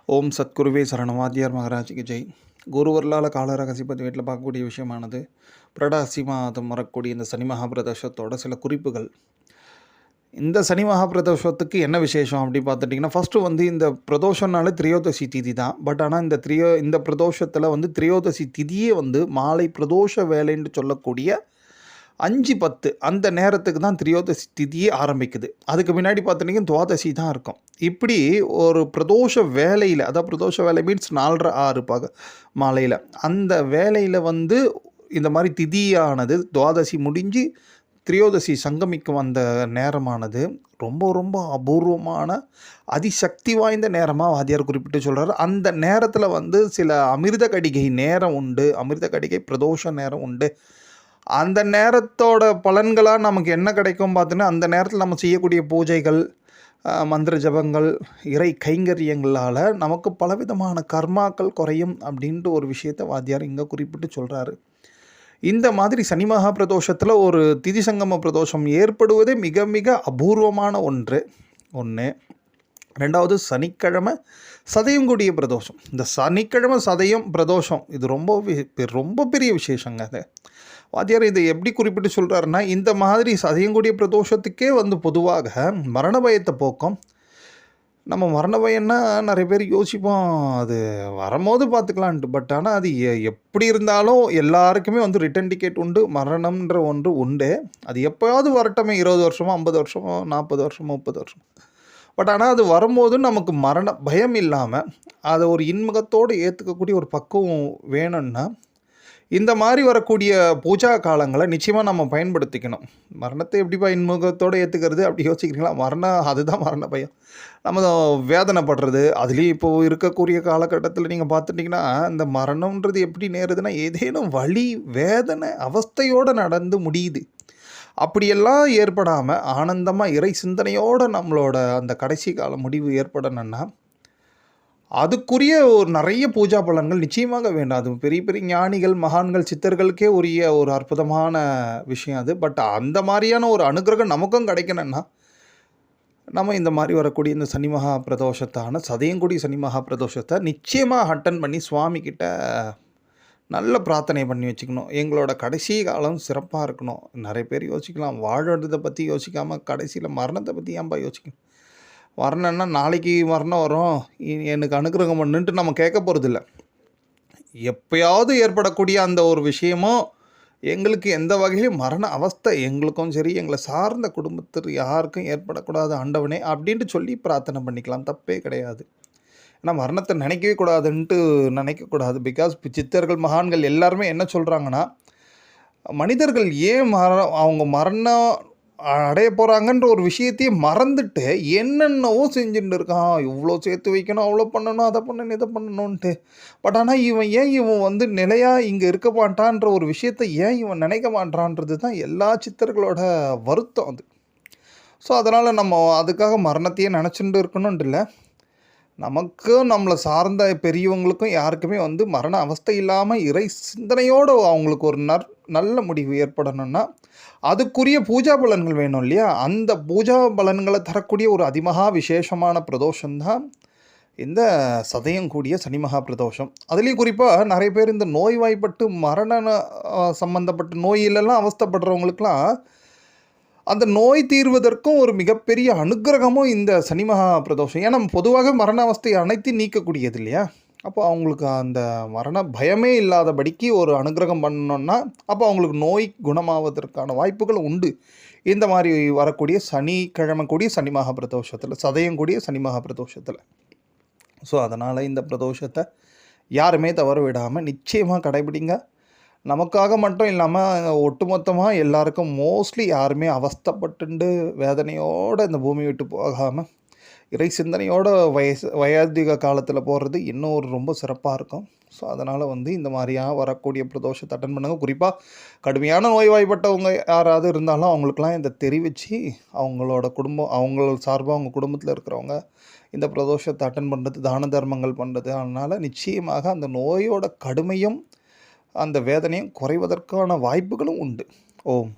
ஓம் சத்குருவே சரணவாத்தியார் மகாராஜுக்கு ஜெய். குருவர்களால் காலரகசிப்பதி வீட்டில் பார்க்கக்கூடிய விஷயமானது புரட்டாசி மாதம் வரக்கூடிய இந்த சனி மகாபிரதோஷத்தோட சில குறிப்புகள். இந்த சனி மகாபிரதோஷத்துக்கு என்ன விசேஷம் அப்படி பார்த்துட்டிங்கன்னா, ஃபஸ்ட்டு இந்த பிரதோஷம்னாலே திரையோதசி திதி தான். பட் ஆனால் இந்த பிரதோஷத்தில் திரையோதசி திதியே மாலை பிரதோஷ வேலைன்னு சொல்லக்கூடிய 5:10 அந்த நேரத்துக்கு தான் திரையோதசி திதியே ஆரம்பிக்குது. அதுக்கு முன்னாடி பார்த்துட்டிங்கன்னா துவாதசி தான் இருக்கும். இப்படி ஒரு பிரதோஷ வேலையில், அதாவது பிரதோஷ வேலை மீன்ஸ் 4:30-6 மாலையில், அந்த வேலையில் இந்த மாதிரி திதியானது துவாதசி முடிஞ்சு திரையோதசி சங்கமிக்கும் அந்த நேரமானது ரொம்ப ரொம்ப அபூர்வமான அதிசக்தி வாய்ந்த நேரமாக வாத்தியார் குறிப்பிட்டு சொல்கிறார். அந்த நேரத்தில் சில அமிர்த கடிகை நேரம் உண்டு, அமிர்த கடிகை பிரதோஷ நேரம் உண்டு. அந்த நேரத்தோட பலன்களாக நமக்கு என்ன கிடைக்கும் பார்த்தீங்கன்னா, அந்த நேரத்தில் நம்ம செய்யக்கூடிய பூஜைகள், மந்திர ஜபங்கள், இறை கைங்கரியங்களால் நமக்கு பலவிதமான கர்மாக்கள் குறையும் அப்படின்ட்டு ஒரு விஷயத்தை வாத்தியார் இங்கே குறிப்பிட்டு சொல்கிறாரு. இந்த மாதிரி சனி மகா பிரதோஷத்தில் ஒரு திதி சங்கம பிரதோஷம் ஏற்படுவதே மிக மிக அபூர்வமான ஒன்று. ரெண்டாவது, சனிக்கிழமை சதயம் கூடிய பிரதோஷம். இந்த சனிக்கிழமை சதயம் பிரதோஷம் இது ரொம்ப பெரிய விசேஷங்க. அது வாத்தியார் இதை எப்படி குறிப்பிட்டு சொல்கிறாருன்னா, இந்த மாதிரி சதயங்கூடிய பிரதோஷத்துக்கே பொதுவாக மரண பயத்தை போக்கும். நம்ம மரண பயம்னா நிறைய பேர் யோசிப்போம், அது வரும்போது பார்த்துக்கலான்ட்டு. பட் ஆனால் அது எப்படி இருந்தாலும் எல்லாருக்குமே ரிட்டன் டிக்கெட் உண்டு, மரணம்ன்ற ஒன்று உண்டு. அது எப்போயாவது வரட்டமே, 20 வருஷமோ 50 வருஷமோ 40 வருஷமோ 30 வருஷம். பட் ஆனால் அது வரும்போது நமக்கு மரண பயம் இல்லாமல் அதை ஒரு இன்முகத்தோடு ஏற்றுக்கக்கூடிய ஒரு பக்குவம் வேணும்னா இந்த மாதிரி வரக்கூடிய பூஜா காலங்களை நிச்சயமாக நம்ம பயன்படுத்திக்கணும். மரணத்தை எப்படிப்பா இன்முகத்தோடு ஏற்றுக்கிறது அப்படி யோசிக்கிறீங்களா? அதுதான் மரண பயம். நம்ம வேதனைப்படுறது, அதுலேயும் இப்போது இருக்கக்கூடிய காலகட்டத்தில் நீங்கள் பார்த்துட்டிங்கன்னா, இந்த மரணம்ன்றது எப்படி நேருதுன்னா, ஏதேனும் வலி வேதனை அவஸ்தையோடு நடந்து முடியுது. அப்படியெல்லாம் ஏற்படாமல் ஆனந்தமாக இறை சிந்தனையோடு நம்மளோட அந்த கடைசி கால முடிவு ஏற்படணும்னா அதுக்குரிய ஒரு நிறைய பூஜா பலன்கள் நிச்சயமாக வேண்டும். அது பெரிய பெரிய ஞானிகள், மகான்கள், சித்தர்களுக்கே உரிய ஒரு அற்புதமான விஷயம் அது. பட் அந்த மாதிரியான ஒரு அனுகிரகம் நமக்கும் கிடைக்கணும்னா நம்ம இந்த மாதிரி வரக்கூடிய இந்த சனி மகா பிரதோஷத்தான சதயங்குடி சனி மகா பிரதோஷத்தை நிச்சயமாக அட்டன் பண்ணி சுவாமிக்கிட்ட நல்ல பிரார்த்தனை பண்ணி வச்சுக்கணும். எங்களோட கடைசி காலம் சிறப்பாக இருக்கணும். நிறைய பேர் யோசிக்கலாம், வாழ்றதை பற்றி யோசிக்காமல் கடைசியில் மரணத்தை பற்றி ஏன்பா யோசிக்கணும்? மரணம்னா நாளைக்கு மரணம் வரும், எனக்கு அனுகிரகம் பண்ணுன்ட்டு நம்ம கேட்க போகிறதில்ல. எப்போயாவது ஏற்படக்கூடிய அந்த ஒரு விஷயமோ எங்களுக்கு எந்த வகையிலும் மரண அவஸ்தை எங்களுக்கும் சரி எங்களை சார்ந்த குடும்பத்தில் யாருக்கும் ஏற்படக்கூடாது ஆண்டவனே அப்படின்ட்டு சொல்லி பிரார்த்தனை பண்ணிக்கலாம், தப்பே கிடையாது. ஏன்னா மரணத்தை நினைக்கவே கூடாதுன்ட்டு நினைக்கக்கூடாது. பிகாஸ் சித்தர்கள், மகான்கள் எல்லாருமே என்ன சொல்கிறாங்கன்னா, மனிதர்கள் ஏன் அவங்க மரணம் அடைய போகிறாங்கன்ற ஒரு விஷயத்தையே மறந்துட்டு என்னென்னவோ செஞ்சுட்டு இருக்கான். இவ்வளோ சேர்த்து வைக்கணும், அவ்வளோ பண்ணணும், அதை பண்ணணும், இதை பண்ணணுன்ட்டு. பட் ஆனால் இவன் நிலையாக இங்கே இருக்க மாட்டான்ற ஒரு விஷயத்தை ஏன் இவன் நினைக்க மாட்டான்றது தான் எல்லா சித்தர்களோட வருத்தம் அது. ஸோ அதனால் நம்ம அதுக்காக மரணத்தையே நினச்சிட்டு இருக்கணுன்ட்டு இல்லை. நமக்கும் நம்மளை சார்ந்த பெரியவங்களுக்கும் யாருக்குமே மரண அவஸ்தை இல்லாமல் இறை சிந்தனையோடு அவங்களுக்கு ஒரு நல்ல முடிவு ஏற்படணும்னா அதுக்குரிய பூஜா பலன்கள் வேணும் இல்லையா? அந்த பூஜா பலன்களை தரக்கூடிய ஒரு அதிமகா விசேஷமான பிரதோஷம்தான் இந்த சதயம் கூடிய சனி மகா பிரதோஷம். அதுலேயும் குறிப்பாக நிறைய பேர் இந்த நோய்வாய்ப்பட்டு மரண சம்பந்தப்பட்ட நோயிலெல்லாம் அவஸ்தைப்படுறவங்களுக்கெல்லாம் அந்த நோய் தீர்வதற்கும் ஒரு மிகப்பெரிய அனுகிரகமும் இந்த சனி மகா பிரதோஷம். ஏன்னா பொதுவாக மரண அவஸ்தை அனைத்தையும் நீக்கக்கூடியது இல்லையா? அப்போ அவங்களுக்கு அந்த மரண பயமே இல்லாதபடிக்கு ஒரு அனுகிரகம் பண்ணணுன்னா அப்போ அவங்களுக்கு நோய் குணமாவதற்கான வாய்ப்புகள் உண்டு. இந்த மாதிரி வரக்கூடிய சனிக்கிழமை கூடிய சனி மகா பிரதோஷத்தில், சதயம் கூடிய சனி மகா பிரதோஷத்தில். ஸோ அதனால் இந்த பிரதோஷத்தை யாருமே தவற விடாமல் நிச்சயமாக கடைபிடிங்க. நமக்காக மட்டும் இல்லாமல் ஒட்டுமொத்தமாக எல்லாருக்கும் மோஸ்ட்லி யாருமே அவஸ்தைப்பட்டு வேதனையோடு இந்த பூமி விட்டு போகாமல் இறை சிந்தனையோட வயோதிக காலத்தில் போடுறது இன்னும் ரொம்ப சிறப்பாக இருக்கும். ஸோ அதனால் இந்த மாதிரியாக வரக்கூடிய பிரதோஷத்தை அட்டன் பண்ணுங்கள். குறிப்பாக கடுமையான நோய்வாய்ப்பட்டவங்க யாராவது இருந்தாலும் அவங்களுக்கெல்லாம் இதை தெரிவித்து அவங்களோட குடும்பம், அவங்கள சார்பாக அவங்க குடும்பத்தில் இருக்கிறவங்க இந்த பிரதோஷத்தை அட்டன் பண்ணுறது, தான தர்மங்கள் பண்ணுறது. அதனால் நிச்சயமாக அந்த நோயோட கடுமையும் அந்த வேதனையும் குறைவதற்கான வாய்ப்புகளும் உண்டு. ஓம்.